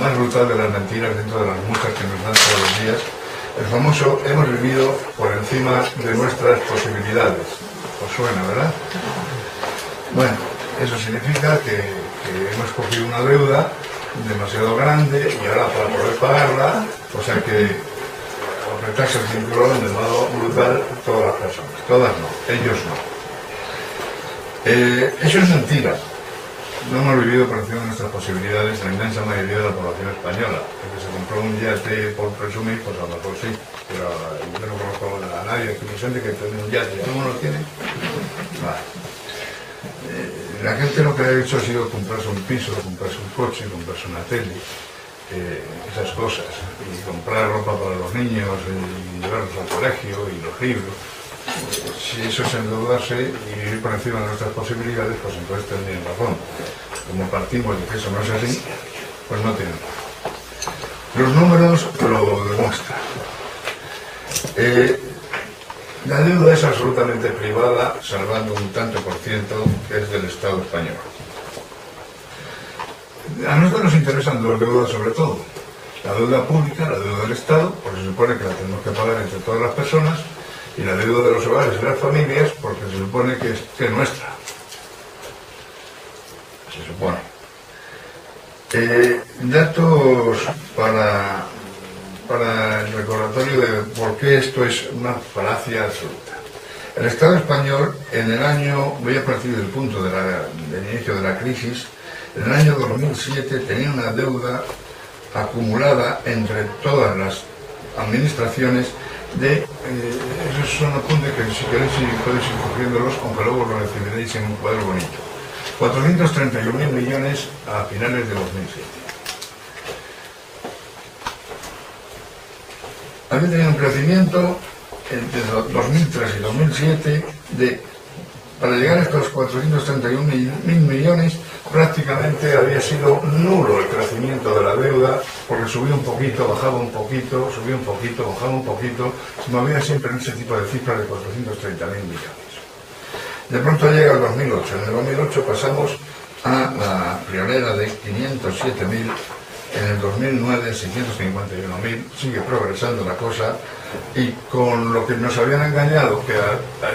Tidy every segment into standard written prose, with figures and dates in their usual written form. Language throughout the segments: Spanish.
más brutal de las mentiras dentro de las muchas que nos dan todos los días, el famoso hemos vivido por encima de nuestras posibilidades. ¿Os suena, verdad? Bueno, eso significa que hemos cogido una deuda demasiado grande y ahora para poder pagarla, o sea que apretarse el cinturón de modo brutal todas las personas, todas no, ellos no. Eso es mentira. No hemos vivido por encima de nuestras posibilidades la inmensa mayoría de la población española. El que se compró un yate por presumir, pues a lo mejor sí, pero yo no conozco a nadie aquí presente que tiene un yate. ¿Cómo lo tiene? Vale. La gente lo que ha hecho ha sido comprarse un piso, comprarse un coche, comprarse una tele, esas cosas, y comprar ropa para los niños, y llevarlos al colegio, y los libros. Si eso es endeudarse y vivir por encima de nuestras posibilidades, pues entonces tendrían razón. Como partimos de que eso no es así, pues no tienen razón. Los números lo demuestran. La deuda es absolutamente privada, salvando un tanto por ciento que es del Estado español. A nosotros nos interesan dos deudas sobre todo. La deuda pública, la deuda del Estado, porque se supone que la tenemos que pagar entre todas las personas, y la deuda de los hogares y las familias, porque se supone que es nuestra. Se supone. Datos para el recordatorio de por qué esto es una falacia absoluta. El Estado español, en el año, voy a partir del punto del inicio de la crisis, en el año 2007 tenía una deuda acumulada entre todas las administraciones de, esos son apuntes que si queréis podéis ir cogiéndolos, aunque luego lo recibiréis en un cuadro bonito. 431.000 millones a finales de 2007. Había tenido un crecimiento entre 2003 y 2007 para llegar a estos 431.000 millones, prácticamente había sido nulo el crecimiento de la deuda, porque subía un poquito, bajaba un poquito, subía un poquito, bajaba un poquito, se movía siempre en ese tipo de cifras de 430.000 millones. De pronto llega el 2008, en el 2008 pasamos a la friolera de 507.000, en el 2009 651.000, sigue progresando la cosa, y con lo que nos habían engañado, que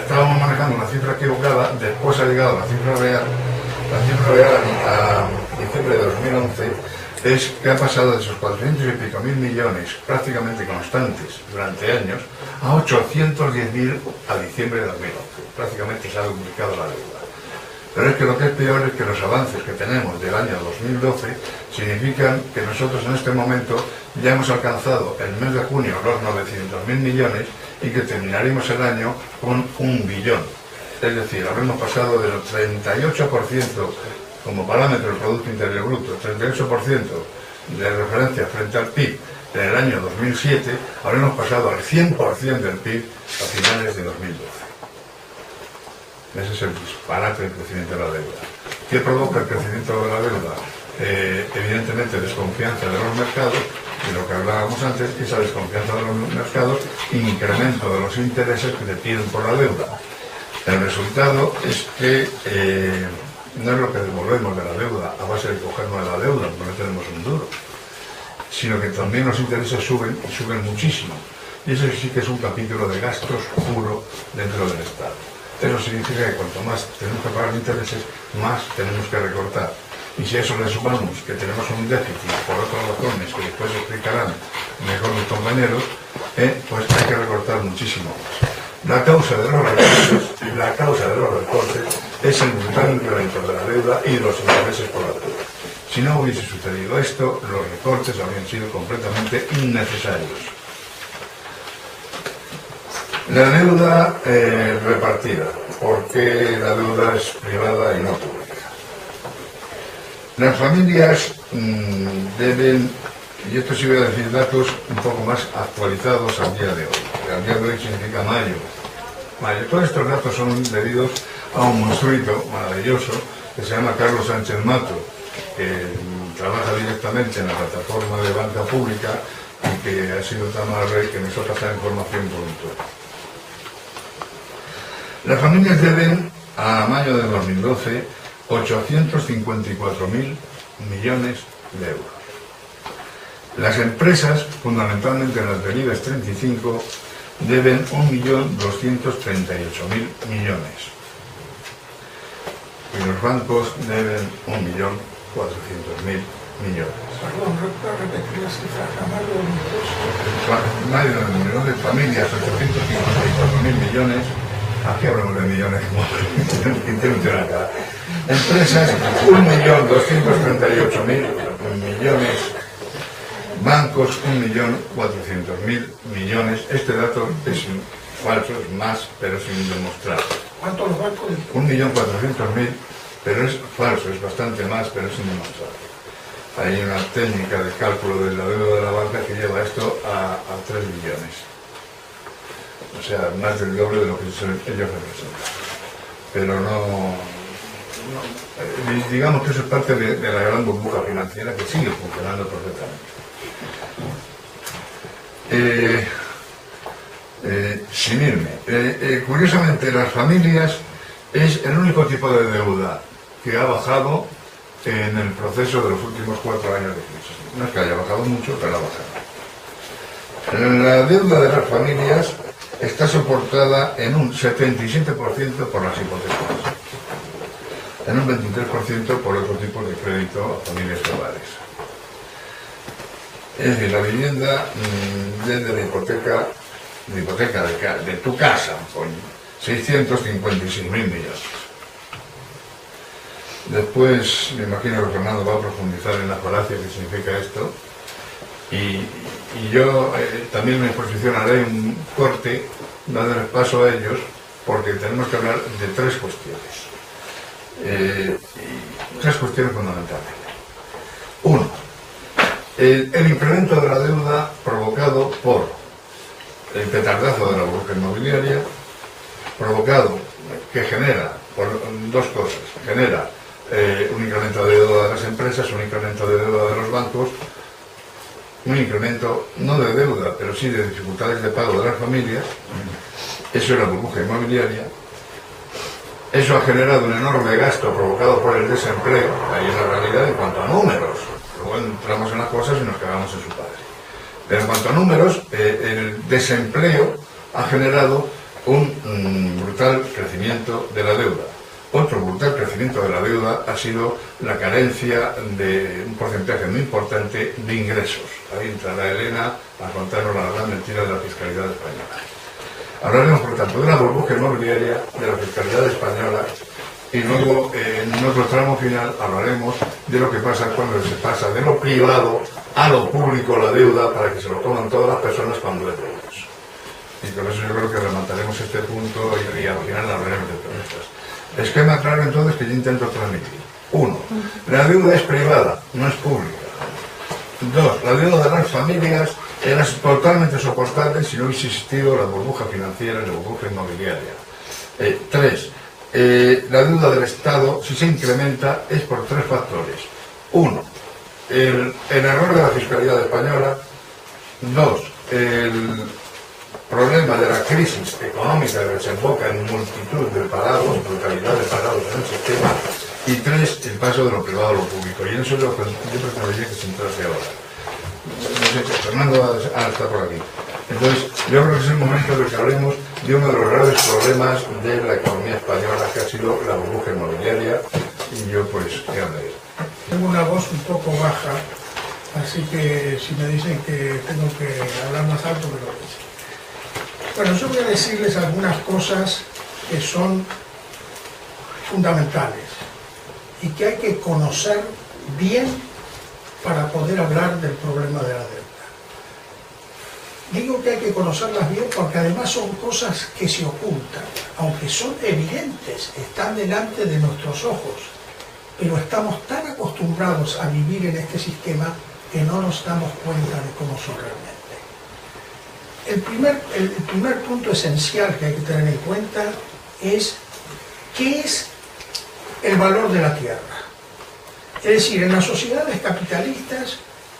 estábamos manejando una cifra equivocada, después ha llegado la cifra real a diciembre de 2011, es que ha pasado de esos 400 y pico mil millones prácticamente constantes durante años a 810.000 a diciembre de 2011. Prácticamente se ha duplicado la deuda. Pero es que lo que es peor es que los avances que tenemos del año 2012 significan que nosotros en este momento ya hemos alcanzado el mes de junio los 900.000 millones y que terminaremos el año con 1 billón. Es decir, habremos pasado del 38% como parámetro del Producto Interior Bruto, 38% de referencia frente al PIB en el año 2007, habremos pasado al 100% del PIB a finales de 2012. Ese es el disparate del crecimiento de la deuda. ¿Qué provoca el crecimiento de la deuda? Evidentemente desconfianza de los mercados, de lo que hablábamos antes, esa desconfianza de los mercados, incremento de los intereses que te piden por la deuda. El resultado es que no es lo que devolvemos de la deuda a base de cogernos de la deuda, porque no tenemos un duro, sino que también los intereses suben y suben muchísimo. Y eso sí que es un capítulo de gastos puro dentro del Estado. Eso significa que cuanto más tenemos que pagar intereses, más tenemos que recortar. Y si a eso le sumamos que tenemos un déficit por otras razones que después explicarán mejor mis compañeros, pues hay que recortar muchísimo más. La causa de los recortes es el brutal incremento de la deuda y de los intereses por la deuda. Si no hubiese sucedido esto, los recortes habrían sido completamente innecesarios. La deuda repartida. ¿Por qué la deuda es privada y no pública? Las familias deben, y esto sí voy a decir datos un poco más actualizados al día de hoy. Al día de hoy significa mayo. Todos estos datos son debidos a un monstruito maravilloso que se llama Carlos Sánchez Mato, que trabaja directamente en la plataforma de banca pública y que ha sido tan amable que nos ha pasado información voluntaria. Las familias deben, a mayo de 2012, 854.000 millones de euros. Las empresas, fundamentalmente las del IBEX 35, deben 1.238.000 millones. Y los bancos deben 1.400.000 millones. Perdón, ¿puedo repetir la cifra? Más de 1 millón de familias, 854.000 millones. Aquí hablamos de millones, como acá. Empresas, 1.238.000 millones. Bancos, 1.400.000 millones. Este dato es falso, es más, pero sin demostrar. ¿Cuántos los bancos? 1.400.000, pero es falso, es bastante más, pero sin demostrar. Hay una técnica de cálculo de la deuda de la banca que lleva esto a 3 billones. O sea, más del doble de lo que ellos representan. Pero digamos que eso es parte de la gran burbuja financiera que sigue funcionando perfectamente. Sin irme. Curiosamente, las familias es el único tipo de deuda que ha bajado en el proceso de los últimos 4 años de crisis. No es que haya bajado mucho, pero ha bajado. La deuda de las familias está soportada en un 77% por las hipotecas, en un 23% por otro tipo de crédito a familias hogares. Es decir, la vivienda desde la hipoteca de tu casa, con 656.000 millones. Después, me imagino que Fernando va a profundizar en la falacia que significa esto. Y yo también me posicionaré un corte, dándoles paso a ellos, porque tenemos que hablar de 3 cuestiones. 3 cuestiones fundamentales. 1. El incremento de la deuda provocado por el petardazo de la burbuja inmobiliaria, que genera, por 2 cosas, genera un incremento de deuda de las empresas, un incremento de deuda de los bancos, un incremento no de deuda, pero sí de dificultades de pago de las familias. Eso es la burbuja inmobiliaria. Eso ha generado un enorme gasto provocado por el desempleo. Ahí es la realidad en cuanto a números. Luego entramos en las cosas y nos quedamos en su padre. Pero en cuanto a números, el desempleo ha generado un brutal crecimiento de la deuda. Otro brutal crecimiento de la deuda ha sido la carencia de un porcentaje muy importante de ingresos. Ahí entrará Elena a contarnos la gran mentira de la fiscalidad española. Hablaremos, por tanto, de la burbuja inmobiliaria, de la fiscalidad española, y luego, en otro tramo final, hablaremos de lo que pasa cuando se pasa de lo privado a lo público la deuda, para que se lo toman todas las personas cuando le debemos. Y con eso yo creo que remataremos este punto y al final hablaremos de todas estas. Esquema claro entonces que yo intento transmitir. 1. La deuda es privada, no es pública. 2. La deuda de las familias era totalmente soportable si no hubiese existido la burbuja financiera y la burbuja inmobiliaria. 3. La deuda del Estado, si se incrementa, es por 3 factores. 1. El error de la fiscalidad española. 2. El problema de la crisis económica que desemboca en multitud de parados, brutalidad de parados en el sistema. Y 3, el paso de lo privado a lo público. Y eso es lo que yo preferiría que se entrase ahora. No sé, Fernando está por aquí. Entonces, yo creo que es el momento de que hablemos de uno de los graves problemas de la economía española, que ha sido la burbuja inmobiliaria. Y yo, pues, ¿qué hablaré? Tengo una voz un poco baja, así que si me dicen que tengo que hablar más alto, me lo dicen. Bueno, yo voy a decirles algunas cosas que son fundamentales y que hay que conocer bien para poder hablar del problema de la deuda. Digo que hay que conocerlas bien porque además son cosas que se ocultan, aunque son evidentes, están delante de nuestros ojos, pero estamos tan acostumbrados a vivir en este sistema que no nos damos cuenta de cómo son realmente. El primer punto esencial que hay que tener en cuenta es ¿qué es el valor de la tierra? Es decir, en las sociedades capitalistas,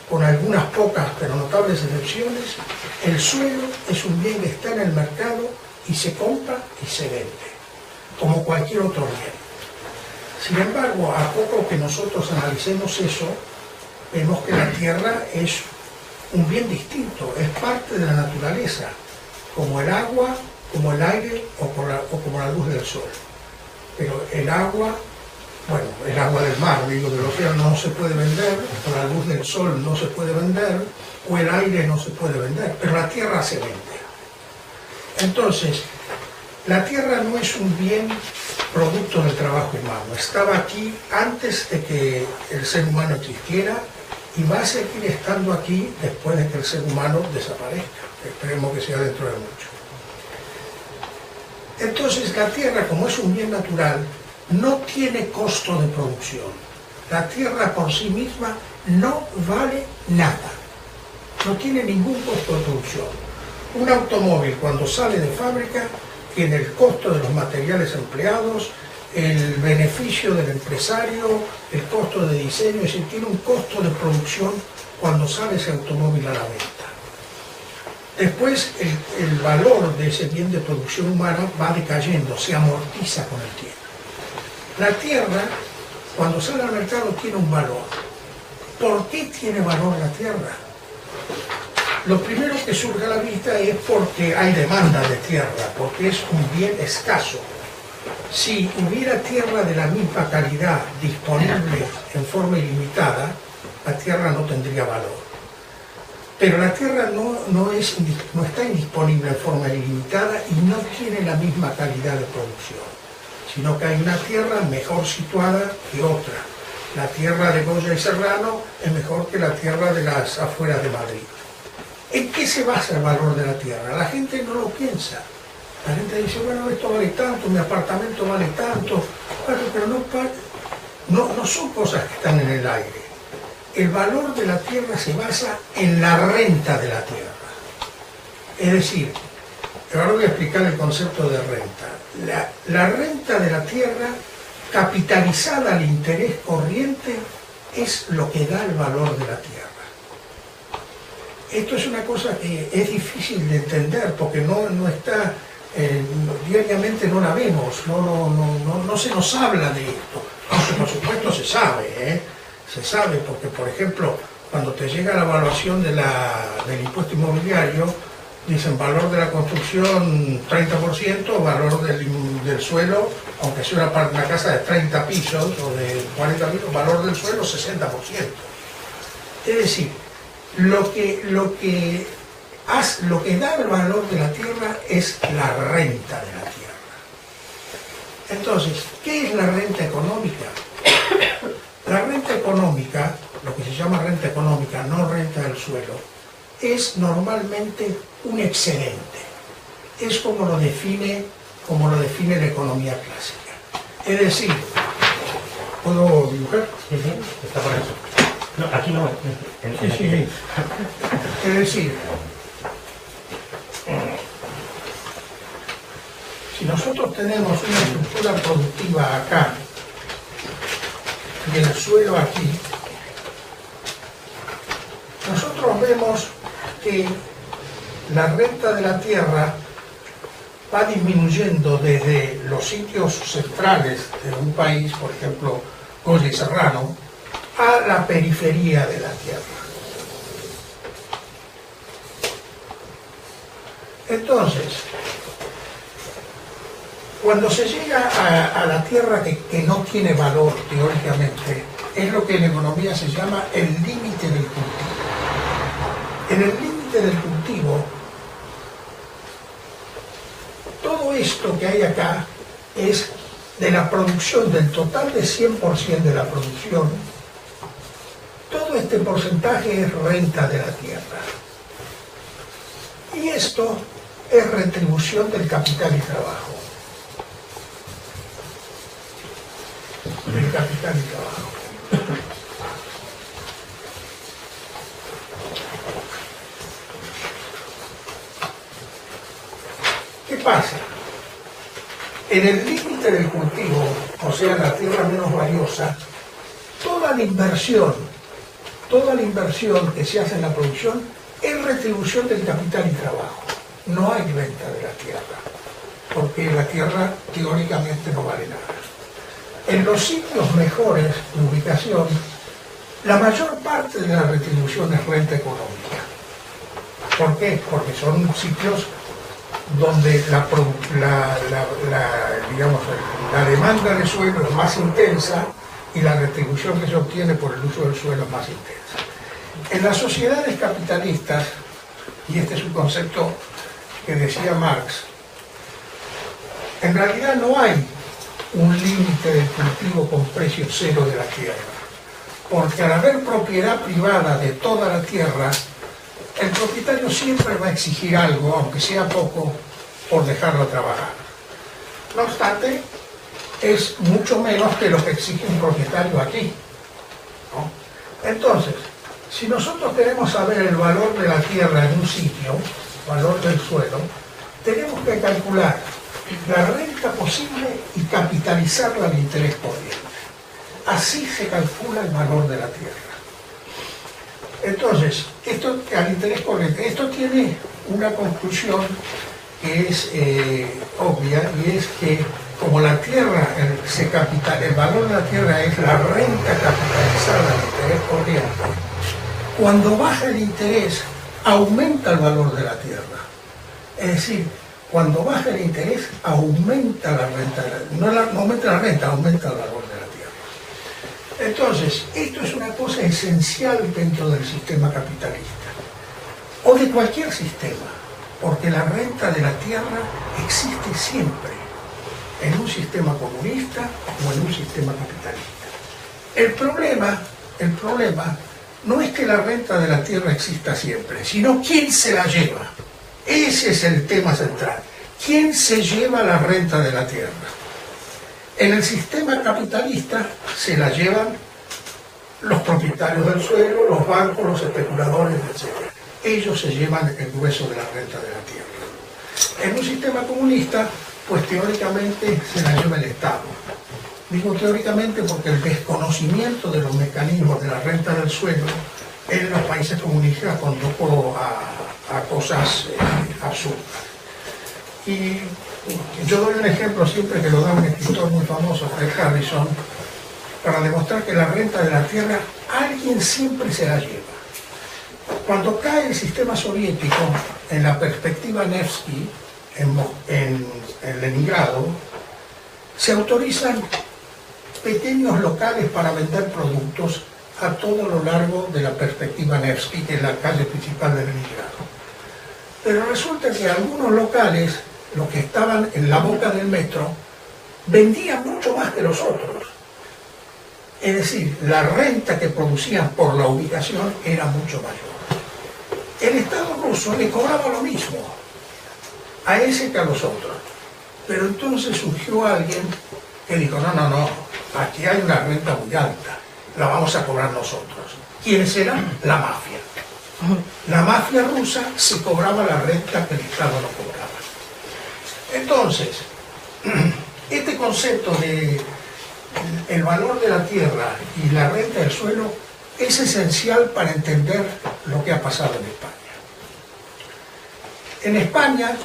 con algunas pocas pero notables excepciones, el suelo es un bien que está en el mercado y se compra y se vende, como cualquier otro bien. Sin embargo, a poco que nosotros analicemos eso, vemos que la tierra es un bien distinto, es parte de la naturaleza, como el agua, como el aire o como la luz del sol. Pero el agua, bueno, el agua del mar, digo, del océano no se puede vender, o la luz del sol no se puede vender, o el aire no se puede vender, pero la tierra se vende. Entonces, la tierra no es un bien producto del trabajo humano, estaba aquí antes de que el ser humano existiera y va a seguir estando aquí después de que el ser humano desaparezca. Esperemos que sea dentro de mucho. Entonces, la tierra, como es un bien natural, no tiene costo de producción. La tierra por sí misma no vale nada. No tiene ningún costo de producción. Un automóvil, cuando sale de fábrica, tiene el costo de los materiales empleados, el beneficio del empresario, el costo de diseño, es decir, tiene un costo de producción cuando sale ese automóvil a la venta. Después el valor de ese bien de producción humana va decayendo, se amortiza con el tiempo. La tierra, cuando sale al mercado, tiene un valor. ¿Por qué tiene valor la tierra? Lo primero que surge a la vista es porque hay demanda de tierra, porque es un bien escaso. Si hubiera tierra de la misma calidad disponible en forma ilimitada, la tierra no tendría valor. Pero la tierra no está indisponible en forma ilimitada y no tiene la misma calidad de producción, sino que hay una tierra mejor situada que otra. La tierra de Goya y Serrano es mejor que la tierra de las afueras de Madrid. ¿En qué se basa el valor de la tierra? La gente no lo piensa. La gente dice, bueno, esto vale tanto, mi apartamento vale tanto, pero no son cosas que están en el aire. El valor de la tierra se basa en la renta de la tierra. Es decir, ahora voy a explicar el concepto de renta. La renta de la tierra, capitalizada al interés corriente, es lo que da el valor de la tierra. Esto es una cosa que es difícil de entender porque no está, diariamente no la vemos, no se nos habla de esto. Aunque por supuesto se sabe, se sabe porque, por ejemplo, cuando te llega la evaluación del impuesto inmobiliario, dicen valor de la construcción 30%, valor del suelo, aunque sea una casa de 30 pisos o de 40 pisos, valor del suelo 60%. Es decir, lo que da el valor de la tierra es la renta de la tierra. Entonces, ¿qué es la renta económica? La renta económica, lo que se llama renta económica, no renta del suelo, es normalmente un excedente. Es como lo define la economía clásica. Es decir, ¿puedo dibujar? Sí, está por eso. No, aquí no. Sí. Es decir, si nosotros tenemos una estructura productiva acá y el suelo aquí, nosotros vemos que la renta de la tierra va disminuyendo desde los sitios centrales de un país, por ejemplo, Goya y Serrano, a la periferia de la tierra. Entonces, cuando se llega a la tierra que no tiene valor teóricamente, es lo que en economía se llama el límite del cultivo. En el límite del cultivo, todo esto que hay acá es de la producción, del total de 100% de la producción, todo este porcentaje es renta de la tierra. Y esto es retribución del capital y trabajo. Del capital y trabajo. ¿Qué pasa? En el límite del cultivo, o sea, la tierra menos valiosa, toda la inversión que se hace en la producción es retribución del capital y trabajo. No hay renta de la tierra, porque la tierra teóricamente no vale nada. En los sitios mejores de ubicación, la mayor parte de la retribución es renta económica. ¿Por qué? Porque son sitios donde digamos, la demanda de suelo es más intensa y la retribución que se obtiene por el uso del suelo es más intensa. En las sociedades capitalistas, y este es un concepto que decía Marx, en realidad no hay un límite del cultivo con precio cero de la tierra, porque al haber propiedad privada de toda la tierra, el propietario siempre va a exigir algo, aunque sea poco, por dejarlo trabajar. No obstante, es mucho menos que lo que exige un propietario aquí, ¿no? Entonces, si nosotros queremos saber el valor de la tierra en un sitio, valor del suelo, tenemos que calcular la renta posible y capitalizarla al interés corriente. Así se calcula el valor de la tierra. Entonces, esto al interés corriente, esto tiene una conclusión que es obvia, y es que como la tierra, el valor de la tierra es la renta capitalizada al interés corriente, cuando baja el interés, aumenta el valor de la tierra. Es decir, cuando baja el interés, aumenta la renta, no aumenta la renta, aumenta el valor de la tierra. Entonces, esto es una cosa esencial dentro del sistema capitalista, o de cualquier sistema, porque la renta de la tierra existe siempre, en un sistema comunista o en un sistema capitalista. El problema no es que la renta de la tierra exista siempre, sino quién se la lleva. Ese es el tema central. ¿Quién se lleva la renta de la tierra? En el sistema capitalista se la llevan los propietarios del suelo, los bancos, los especuladores, etc. Ellos se llevan el grueso de la renta de la tierra. En un sistema comunista, pues teóricamente se la lleva el Estado. Digo teóricamente porque el desconocimiento de los mecanismos de la renta del suelo en los países comunistas condujo a cosas absurdas. Y yo doy un ejemplo siempre que lo da un escritor muy famoso, Fred Harrison, para demostrar que la renta de la tierra alguien siempre se la lleva. Cuando cae el sistema soviético, en la perspectiva Nevsky, en Leningrado, se autorizan pequeños locales para vender productos a todo lo largo de la perspectiva Nevsky, que es la calle principal de Leningrado. Pero resulta que algunos locales, los que estaban en la boca del metro, vendían mucho más que los otros. Es decir, la renta que producían por la ubicación era mucho mayor. El Estado ruso le cobraba lo mismo a ese que a los otros. Pero entonces surgió alguien que dijo, no, aquí hay una renta muy alta, la vamos a cobrar nosotros. ¿Quiénes eran? La mafia. La mafia rusa se cobraba la renta que el Estado no cobraba. Entonces, este concepto de el valor de la tierra y la renta del suelo es esencial para entender lo que ha pasado en España. En España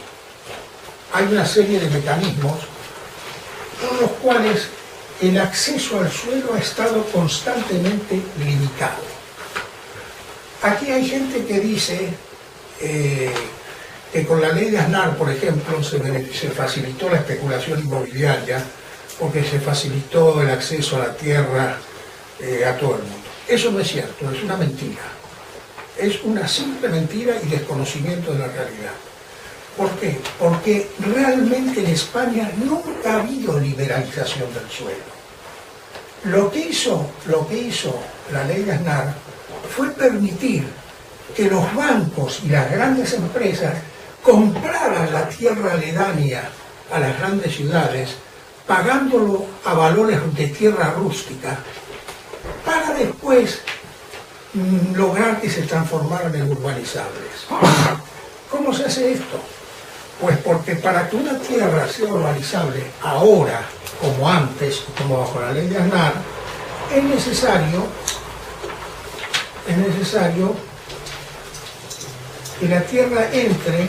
hay una serie de mecanismos con los cuales el acceso al suelo ha estado constantemente limitado. Aquí hay gente que dice que con la ley de Aznar, por ejemplo, se facilitó la especulación inmobiliaria porque se facilitó el acceso a la tierra a todo el mundo. Eso no es cierto, es una mentira. Es una simple mentira y desconocimiento de la realidad. ¿Por qué? Porque realmente en España nunca ha habido liberalización del suelo. Lo que hizo la ley de Aznar fue permitir que los bancos y las grandes empresas compraran la tierra aledaña a las grandes ciudades, pagándolo a valores de tierra rústica, para después lograr que se transformaran en urbanizables. ¿Cómo se hace esto? Pues porque para que una tierra sea urbanizable ahora, como antes, como bajo la ley de Aznar, es necesario que la tierra entre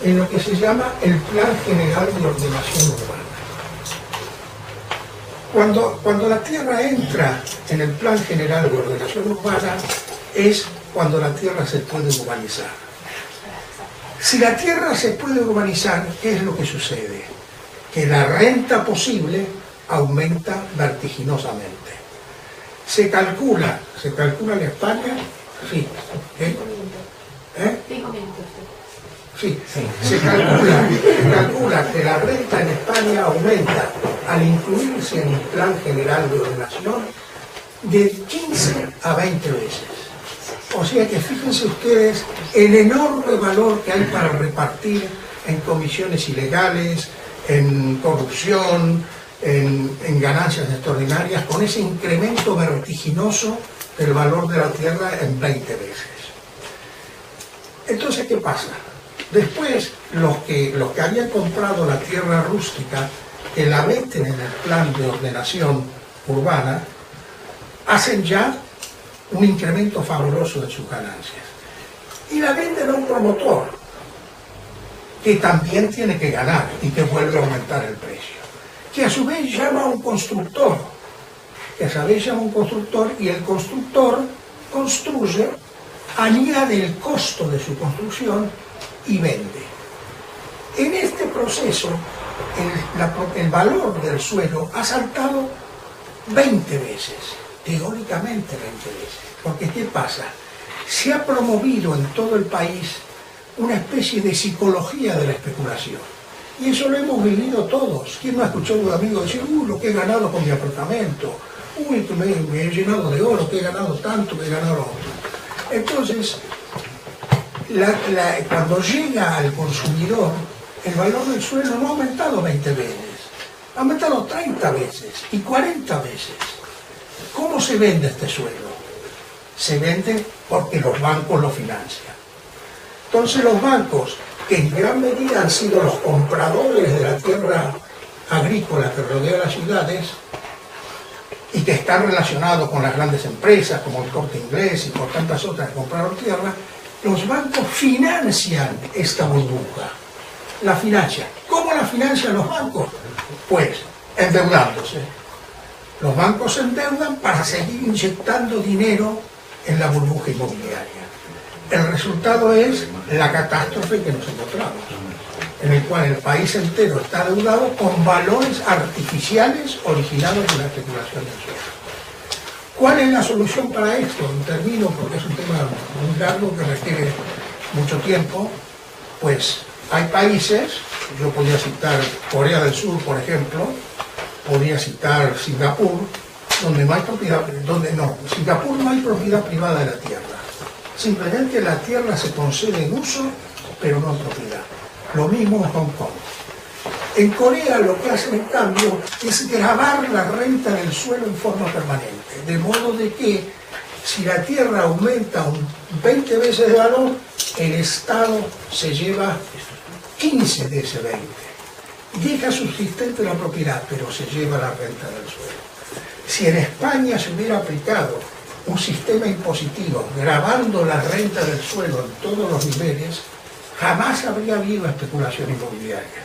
en lo que se llama el Plan General de Ordenación Urbana. Cuando la tierra entra en el Plan General de Ordenación Urbana es cuando la tierra se puede urbanizar. Si la tierra se puede urbanizar, ¿qué es lo que sucede? Que la renta posible aumenta vertiginosamente. Se calcula en España, sí, ¿eh? Sí, se calcula que la renta en España aumenta al incluirse en el Plan General de Ordenación de 15 a 20 veces. O sea que fíjense ustedes el enorme valor que hay para repartir en comisiones ilegales, en corrupción, en ganancias extraordinarias, con ese incremento vertiginoso del valor de la tierra en 20 veces. Entonces, ¿qué pasa? Después, los que habían comprado la tierra rústica, que la meten en el plan de ordenación urbana, hacen ya un incremento fabuloso de sus ganancias. Y la venden a un promotor, que también tiene que ganar y que vuelve a aumentar el precio. Que a su vez llama a un constructor, y el constructor construye, añade el costo de su construcción y vende. En este proceso, el valor del suelo ha saltado 20 veces, teóricamente 20 veces. Porque ¿qué pasa? Se ha promovido en todo el país una especie de psicología de la especulación. Y eso lo hemos vivido todos. ¿Quién no ha escuchado a un amigo decir, lo que he ganado con mi apartamento? Uy, que me he llenado de oro, que he ganado tanto, que he ganado lo otro. Entonces, cuando llega al consumidor, el valor del suelo no ha aumentado 20 veces, ha aumentado 30 veces y 40 veces. ¿Cómo se vende este suelo? Se vende porque los bancos lo financian. Entonces los bancos, que en gran medida han sido los compradores de la tierra agrícola que rodea las ciudades y que están relacionados con las grandes empresas como el Corte Inglés y por tantas otras que compraron tierra, los bancos financian esta burbuja. La financian. ¿Cómo la financian los bancos? Pues endeudándose. Los bancos se endeudan para seguir inyectando dinero en la burbuja inmobiliaria. El resultado es la catástrofe que nos encontramos, en el cual el país entero está endeudado con valores artificiales originados de la especulación del suelo. ¿Cuál es la solución para esto? Termino porque es un tema muy largo que requiere mucho tiempo. Pues hay países, yo podría citar Corea del Sur, por ejemplo, podría citar Singapur, donde no hay propiedad, Singapur no hay propiedad privada de la tierra. Simplemente la tierra se concede en uso, pero no en propiedad. Lo mismo en Hong Kong. En Corea lo que hacen en cambio es gravar la renta del suelo en forma permanente, de modo de que si la tierra aumenta 20 veces de valor, el Estado se lleva 15 de ese 20. Deja subsistente la propiedad, pero se lleva la renta del suelo. Si en España se hubiera aplicado un sistema impositivo grabando la renta del suelo en todos los niveles, jamás habría habido especulación inmobiliaria.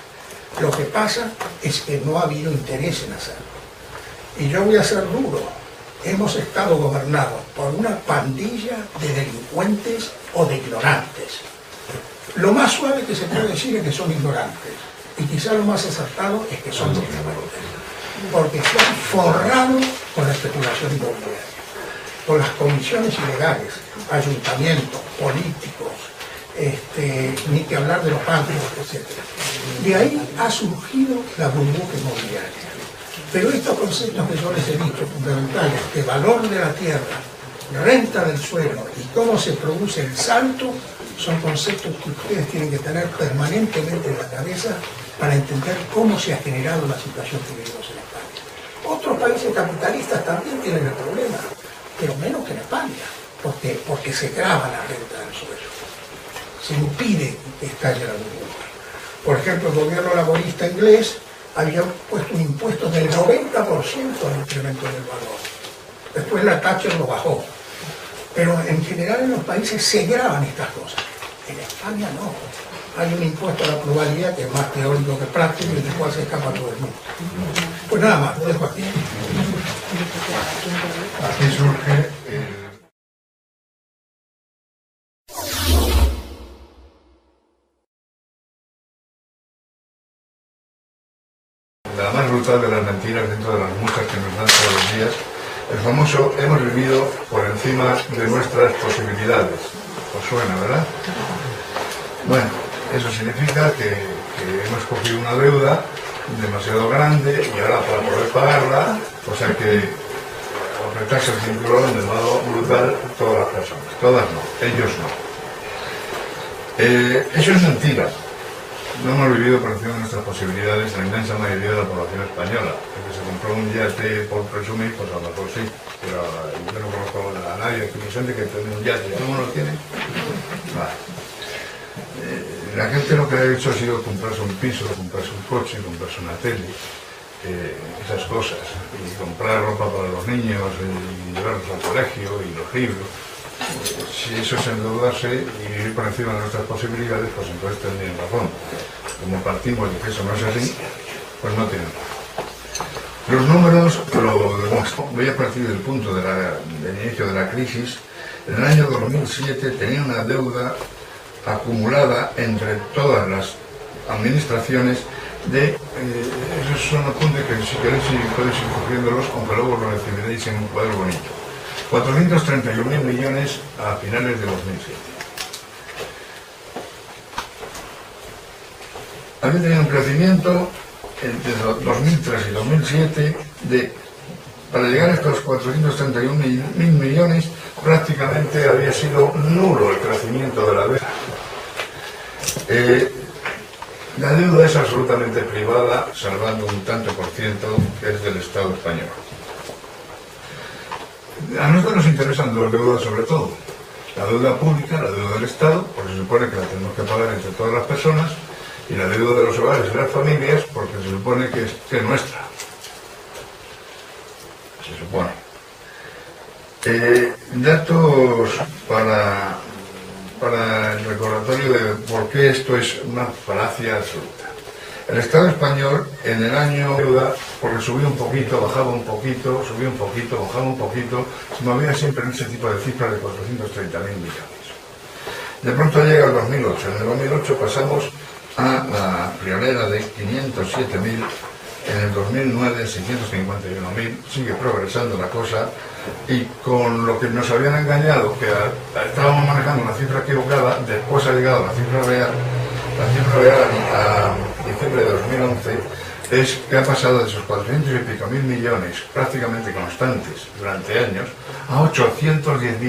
Lo que pasa es que no ha habido interés en hacerlo. Y yo voy a ser duro. Hemos estado gobernados por una pandilla de delincuentes o de ignorantes. Lo más suave que se puede decir es que son ignorantes. Y quizá lo más acertado es que son delincuentes. Porque se han forrado con la especulación inmobiliaria, con las comisiones ilegales, ayuntamientos, políticos, ni que hablar de los bancos, etc. De ahí ha surgido la burbuja inmobiliaria. Pero estos conceptos que yo les he dicho, fundamentales, de valor de la tierra, renta del suelo y cómo se produce el salto, son conceptos que ustedes tienen que tener permanentemente en la cabeza para entender cómo se ha generado la situación que vivimos en España. Otros países capitalistas también tienen el problema, pero menos que en España, porque se grava la renta del suelo. Se impide que estalle la burbuja. Por ejemplo, el gobierno laborista inglés había puesto un impuesto del 90% al incremento del valor. Después la Thatcher lo bajó. Pero en general en los países se graban estas cosas. En España no. Hay un impuesto a la pluralidad que es más teórico que práctico y del cual se escapa todo el mundo. Pues nada más, lo dejo aquí. Así surge el la más brutal de las mentiras dentro de las muchas que nos dan todos los días, el famoso hemos vivido por encima de nuestras posibilidades. ¿Os suena, verdad? Bueno, eso significa que hemos cogido una deuda demasiado grande y ahora para poder pagarla, o sea que apretarse el cinturón de modo brutal todas las personas, todas no, ellos no. Eso es mentira. No hemos vivido por encima de nuestras posibilidades la inmensa mayoría de la población española. El que se compró un yate por presumir, pues a lo mejor sí, pero yo no conozco a nadie que presente que tiene un yate. ¿Cómo lo tiene? Vale. La gente lo que ha hecho ha sido comprarse un piso, comprarse un coche, comprarse una tele, esas cosas, y comprar ropa para los niños, y llevarlos al colegio, y los libros. Si eso es endeudarse y vivir por encima de nuestras posibilidades, pues entonces tendrían razón. Como partimos de que eso no es así, pues no tienen razón. Los números lo demuestran. Voy a partir del punto del inicio de la crisis. En el año 2007 tenía una deuda acumulada entre todas las administraciones de, esos son apuntes que si queréis podéis ir cogiéndolos, aunque luego lo recibiréis en un cuadro bonito. 431.000 millones a finales de 2007. Había tenido un crecimiento entre 2003 y 2007 para llegar a estos 431.000 millones prácticamente había sido nulo el crecimiento de la deuda. La deuda es absolutamente privada, salvando un tanto por ciento que es del Estado español. A nosotros nos interesan dos deudas sobre todo. La deuda pública, la deuda del Estado, porque se supone que la tenemos que pagar entre todas las personas, y la deuda de los hogares y las familias, porque se supone que es nuestra. Se supone. Datos para el recordatorio de por qué esto es una falacia absoluta. El Estado español en el año deuda, porque subía un poquito, bajaba un poquito, subía un poquito, bajaba un poquito, se movía siempre en ese tipo de cifras de 430.000 millones. De pronto llega el 2008. En el 2008 pasamos a la friolera de 507.000, en el 2009 651.000, sigue progresando la cosa, y con lo que nos habían engañado, que estábamos manejando una cifra equivocada, después ha llegado la cifra real a diciembre de 2011, es que ha pasado de esos 400 y pico mil millones prácticamente constantes durante años a 810.000